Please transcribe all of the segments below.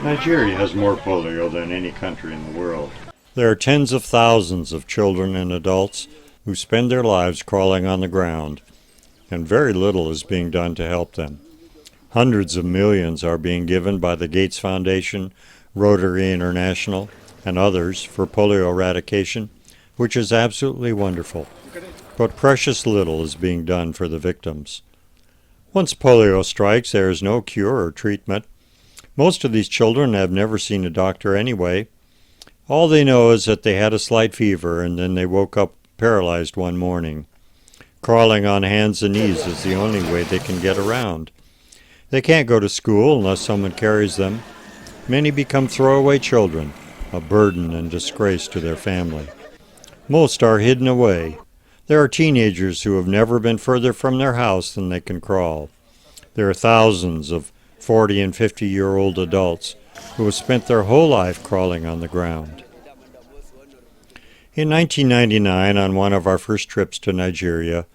Nigeria has more polio than any country in the world. There are tens of thousands of children and adults who spend their lives crawling on the ground, and very little is being done to help them. Hundreds of millions are being given by the Gates Foundation, Rotary International, and others for polio eradication, which is absolutely wonderful. But precious little is being done for the victims. Once polio strikes, there is no cure or treatment. Most of these children have never seen a doctor anyway. All they know is that they had a slight fever and then they woke up paralyzed one morning. Crawling on hands and knees is the only way they can get around. They can't go to school unless someone carries them. Many become throwaway children, a burden and disgrace to their family. Most are hidden away. There are teenagers who have never been further from their house than they can crawl. There are thousands of 40 and 50-year-old adults who have spent their whole life crawling on the ground. In 1999, on one of our first trips to Nigeria,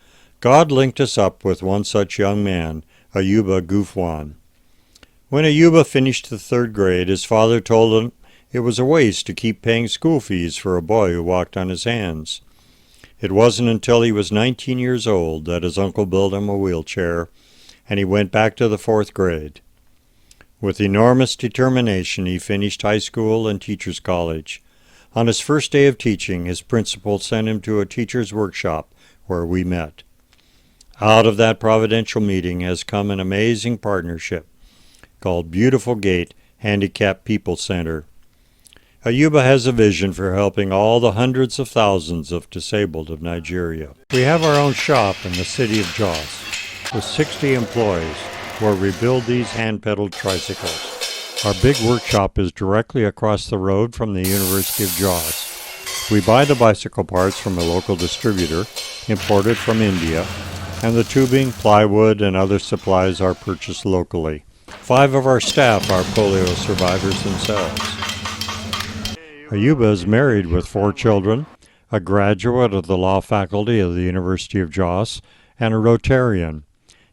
God linked us up with one such young man, Ayuba Gufwan. When Ayuba finished the 3rd grade, his father told him it was a waste to keep paying school fees for a boy who walked on his hands. It wasn't until he was 19 years old that his uncle built him a wheelchair, and he went back to the 4th grade. With enormous determination, he finished high school and teacher's college. On his first day of teaching, his principal sent him to a teacher's workshop where we met. Out of that providential meeting has come an amazing partnership called Beautiful Gate Handicapped People Center. Ayuba has a vision for helping all the hundreds of thousands of disabled of Nigeria. We have our own shop in the city of Jos with 60 employees where we build these hand-pedaled tricycles. Our big workshop is directly across the road from the University of Jos. We buy the bicycle parts from a local distributor, imported from India, and the tubing, plywood, and other supplies are purchased locally. 5 of our staff are polio survivors themselves. Ayuba is married with 4 children, a graduate of the law faculty of the University of Jos, and a Rotarian.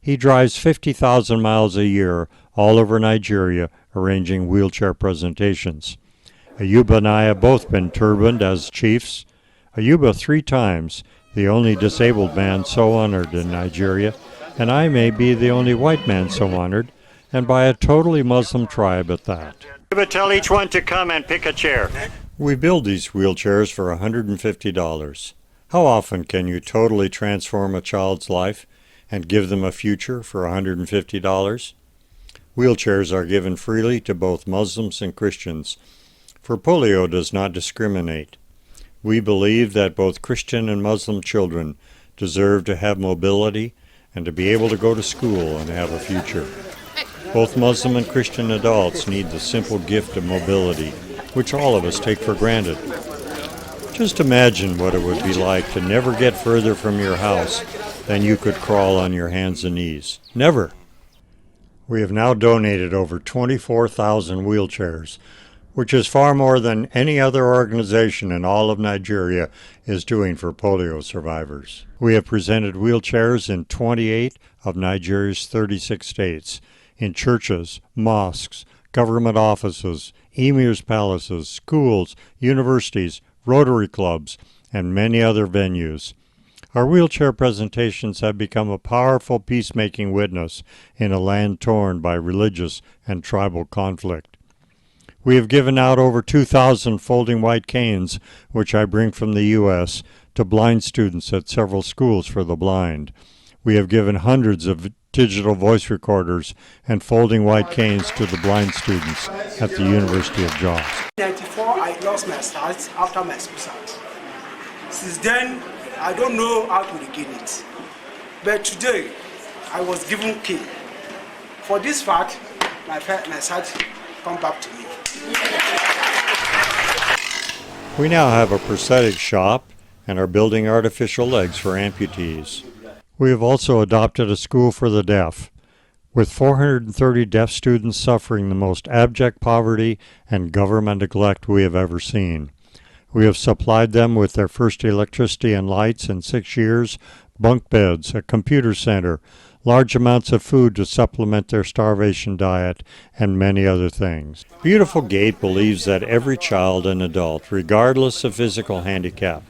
He drives 50,000 miles a year all over Nigeria arranging wheelchair presentations. Ayuba and I have both been turbaned as chiefs. Ayuba 3 times, the only disabled man so honored in Nigeria, and I may be the only white man so honored, and by a totally Muslim tribe at that. Ayuba, tell each one to come and pick a chair. We build these wheelchairs for $150. How often can you totally transform a child's life and give them a future for $150? Wheelchairs are given freely to both Muslims and Christians, for polio does not discriminate. We believe that both Christian and Muslim children deserve to have mobility and to be able to go to school and have a future. Both Muslim and Christian adults need the simple gift of mobility, which all of us take for granted. Just imagine what it would be like to never get further from your house than you could crawl on your hands and knees. Never. We have now donated over 24,000 wheelchairs, which is far more than any other organization in all of Nigeria is doing for polio survivors. We have presented wheelchairs in 28 of Nigeria's 36 states, in churches, mosques, government offices, emirs' palaces, schools, universities, Rotary clubs, and many other venues. Our wheelchair presentations have become a powerful peacemaking witness in a land torn by religious and tribal conflict. We have given out over 2,000 folding white canes, which I bring from the U.S., to blind students at several schools for the blind. We have given hundreds of digital voice recorders and folding white canes to the blind students at the University of Jos. In 1994, I lost my sight after my suicide. Since then, I don't know how to regain it. But today, I was given key. For this fact, my sight come back to me. We now have a prosthetic shop and are building artificial legs for amputees. We have also adopted a school for the deaf, with 430 deaf students suffering the most abject poverty and government neglect we have ever seen. We have supplied them with their first electricity and lights in 6 years, bunk beds, a computer center, large amounts of food to supplement their starvation diet, and many other things. Beautiful Gate believes that every child and adult, regardless of physical handicap,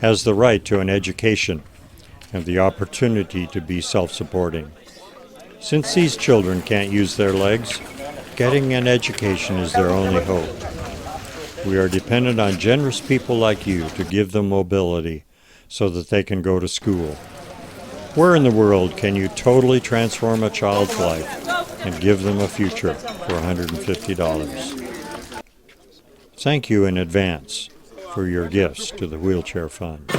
has the right to an education and the opportunity to be self-supporting. Since these children can't use their legs, getting an education is their only hope. We are dependent on generous people like you to give them mobility so that they can go to school. Where in the world can you totally transform a child's life and give them a future for $150? Thank you in advance for your gifts to the Wheelchair Fund.